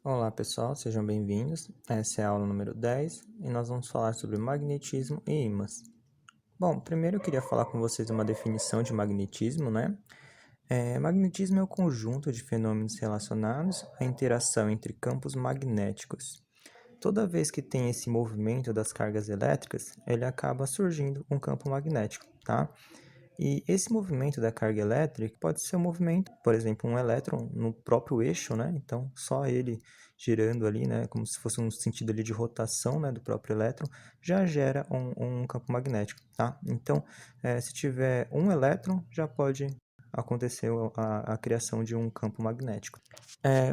Olá pessoal, sejam bem-vindos. Essa é a aula número 10 e nós vamos falar sobre magnetismo e ímãs. Bom, primeiro eu queria falar com vocês uma definição de magnetismo, né? Magnetismo é o conjunto de fenômenos relacionados à interação entre campos magnéticos. Toda vez que tem esse movimento das cargas elétricas, ele acaba surgindo um campo magnético, tá? E esse movimento da carga elétrica pode ser um movimento, por exemplo, um elétron no próprio eixo, né? Então, só ele girando ali, né? Como se fosse um sentido ali de rotação, né? Do próprio elétron, já gera um campo magnético, tá? Então, se tiver um elétron, já pode acontecer a criação de um campo magnético.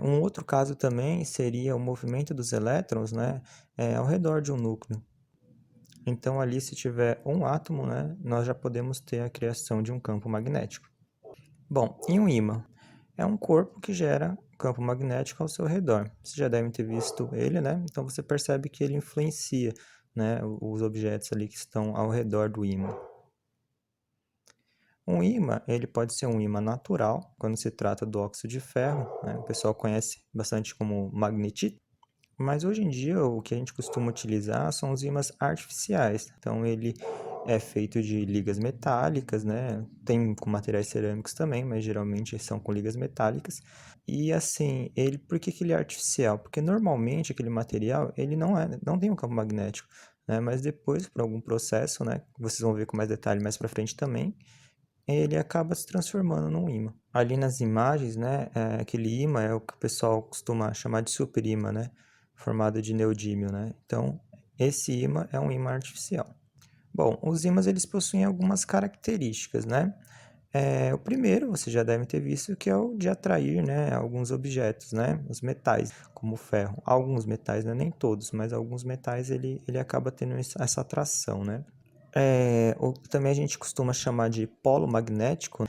Um outro caso também seria o movimento dos elétrons, né? Ao redor de um núcleo. Então, ali, se tiver um átomo, né, nós já podemos ter a criação de um campo magnético. Bom, e um ímã? É um corpo que gera campo magnético ao seu redor. Vocês já devem ter visto ele, né? Então, você percebe que ele influencia, né, os objetos ali que estão ao redor do ímã. Um ímã, ele pode ser um ímã natural, quando se trata do óxido de ferro, né? O pessoal conhece bastante como magnetite. Mas hoje em dia o que a gente costuma utilizar são os ímãs artificiais. Então ele é feito de ligas metálicas, né? Tem com materiais cerâmicos também, mas geralmente são com ligas metálicas. E assim, por que que ele é artificial? Porque normalmente aquele material, ele não tem um campo magnético, né? Mas depois, por algum processo, né? Vocês vão ver com mais detalhe mais para frente também, ele acaba se transformando num ímã. Ali nas imagens, né, aquele ímã é o que o pessoal costuma chamar de superímã, né, formado de neodímio, né. Então, esse ímã é um ímã artificial. Bom, os ímãs eles possuem algumas características, né. O primeiro, você já deve ter visto, que é o de atrair, né, alguns objetos, né, os metais, como o ferro. Alguns metais, né, nem todos, mas alguns metais ele acaba tendo essa atração, né. Também a gente costuma chamar de polo magnético,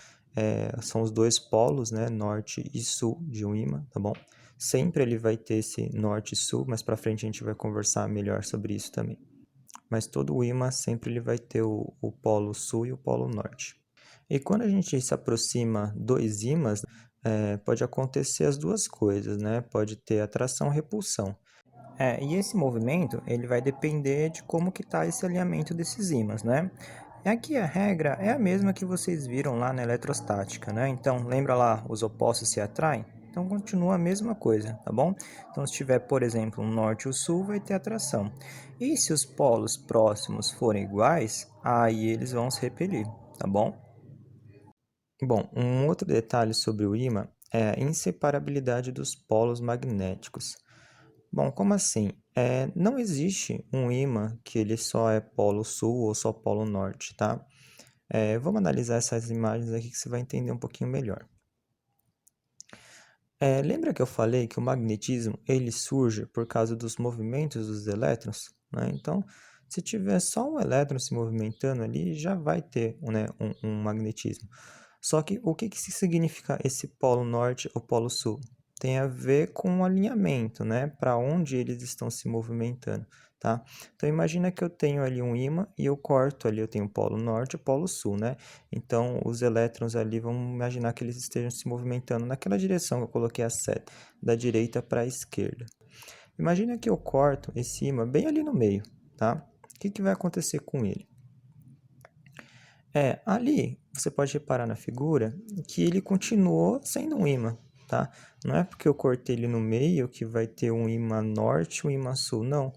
são os dois polos, né, norte e sul de um ímã, tá bom? Sempre ele vai ter esse norte e sul, mas para frente a gente vai conversar melhor sobre isso também. Mas todo o ímã sempre ele vai ter o polo sul e o polo norte. E quando a gente se aproxima dos ímãs, pode acontecer as duas coisas, né? Pode ter atração e repulsão. E esse movimento, ele vai depender de como que está esse alinhamento desses ímãs, né? Aqui a regra é a mesma que vocês viram lá na eletrostática, né? Então, lembra lá, os opostos se atraem? Então, continua a mesma coisa, tá bom? Então, se tiver, por exemplo, um norte e o sul, vai ter atração. E se os polos próximos forem iguais, aí eles vão se repelir, tá bom? Bom, um outro detalhe sobre o ímã é a inseparabilidade dos polos magnéticos. Bom, como assim? Não existe um ímã que ele só é polo sul ou só polo norte, tá? Vamos analisar essas imagens aqui que você vai entender um pouquinho melhor. Lembra que eu falei que o magnetismo ele surge por causa dos movimentos dos elétrons, né? Então, se tiver só um elétron se movimentando ali, já vai ter, né, um magnetismo. Só que o que significa esse polo norte ou polo sul? Tem a ver com o alinhamento, né? Para onde eles estão se movimentando, tá? Então imagina que eu tenho ali um ímã e eu corto ali, eu tenho o polo norte e o polo sul, né? Então os elétrons ali, vamos imaginar que eles estejam se movimentando naquela direção que eu coloquei a seta, da direita para a esquerda. Imagina que eu corto esse ímã bem ali no meio, tá? O que vai acontecer com ele? Ali você pode reparar na figura que ele continuou sendo um ímã, tá? Não é porque eu cortei ele no meio que vai ter um ímã norte e um ímã sul, não.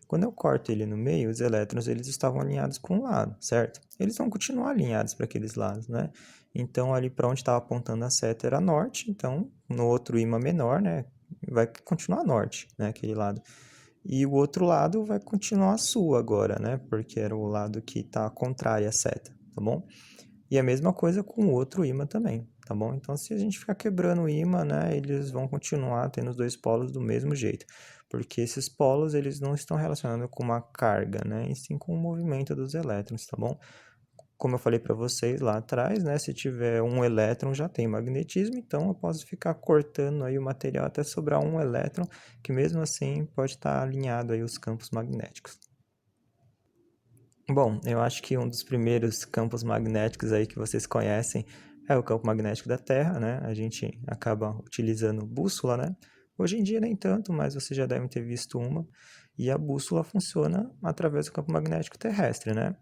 Quando eu corto ele no meio, os elétrons eles estavam alinhados para um lado, certo? Eles vão continuar alinhados para aqueles lados, né? Então ali para onde estava apontando a seta era norte, então no outro ímã menor, né, vai continuar norte, né, aquele lado. E o outro lado vai continuar sul agora, né? Porque era o lado que está contrário à seta, tá bom? E a mesma coisa com o outro ímã também, tá bom? Então, se a gente ficar quebrando o ímã, né, eles vão continuar tendo os dois polos do mesmo jeito, porque esses polos, eles não estão relacionados com uma carga, né, e sim com o movimento dos elétrons, tá bom? Como eu falei para vocês lá atrás, né, se tiver um elétron já tem magnetismo, então eu posso ficar cortando aí o material até sobrar um elétron, que mesmo assim pode estar alinhado aí os campos magnéticos. Bom, eu acho que um dos primeiros campos magnéticos aí que vocês conhecem é o campo magnético da Terra, né? A gente acaba utilizando bússola, né? Hoje em dia nem tanto, mas vocês já devem ter visto uma, e a bússola funciona através do campo magnético terrestre, né?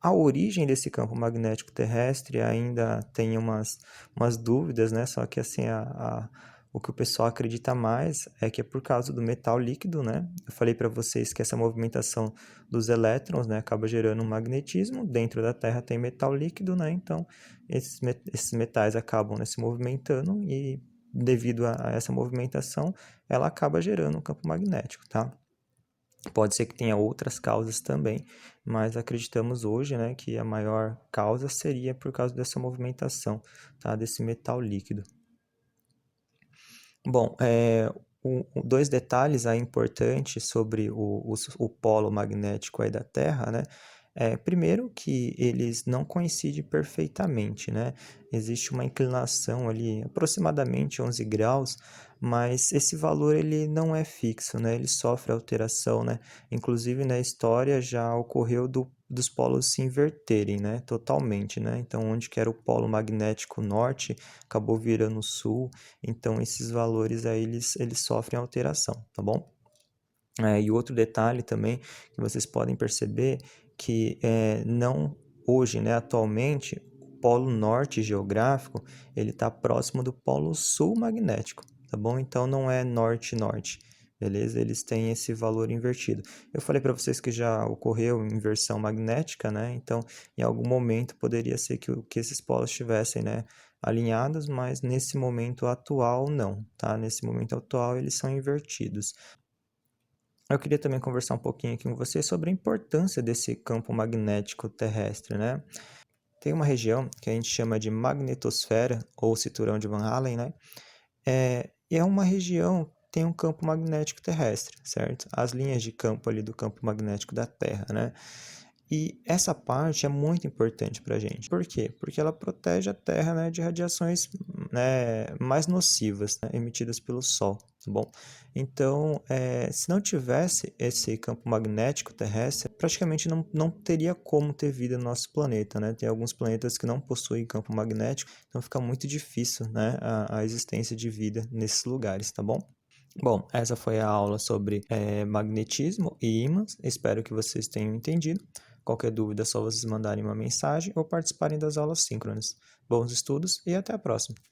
A origem desse campo magnético terrestre ainda tem umas dúvidas, né? Só que assim, o que o pessoal acredita mais é que é por causa do metal líquido, né? Eu falei para vocês que essa movimentação dos elétrons, né, acaba gerando um magnetismo. Dentro da Terra tem metal líquido, né? Então, esses metais acabam, né, se movimentando e devido a essa movimentação, ela acaba gerando um campo magnético, tá? Pode ser que tenha outras causas também, mas acreditamos hoje, né, que a maior causa seria por causa dessa movimentação, tá, desse metal líquido. Bom, dois detalhes aí importantes sobre o polo magnético aí da Terra, né? Primeiro que eles não coincidem perfeitamente, né? Existe uma inclinação ali, aproximadamente 11 graus, mas esse valor ele não é fixo, né? Ele sofre alteração, né? Inclusive na história já ocorreu dos polos se inverterem, né? Totalmente, né? Então, onde que era o polo magnético norte, acabou virando sul, então esses valores aí eles sofrem alteração, tá bom? E outro detalhe também que vocês podem perceber que não hoje, né, atualmente, o polo norte geográfico ele está próximo do polo sul magnético, tá bom? Então não é norte-norte, beleza? Eles têm esse valor invertido. Eu falei para vocês que já ocorreu inversão magnética, né? Então em algum momento poderia ser que esses polos estivessem, né, alinhados, mas nesse momento atual não, tá? Nesse momento atual eles são invertidos. Eu queria também conversar um pouquinho aqui com você sobre a importância desse campo magnético terrestre, né? Tem uma região que a gente chama de magnetosfera ou cinturão de Van Allen, né? E é uma região que tem um campo magnético terrestre, certo? As linhas de campo ali do campo magnético da Terra, né? E essa parte é muito importante para a gente. Por quê? Porque ela protege a Terra, né, de radiações, né, mais nocivas, né, emitidas pelo Sol, tá bom? Então, se não tivesse esse campo magnético terrestre, praticamente não teria como ter vida no nosso planeta, né? Tem alguns planetas que não possuem campo magnético, então fica muito difícil, né, a existência de vida nesses lugares, tá bom? Bom, essa foi a aula sobre magnetismo e ímãs. Espero que vocês tenham entendido. Qualquer dúvida é só vocês mandarem uma mensagem ou participarem das aulas síncronas. Bons estudos e até a próxima!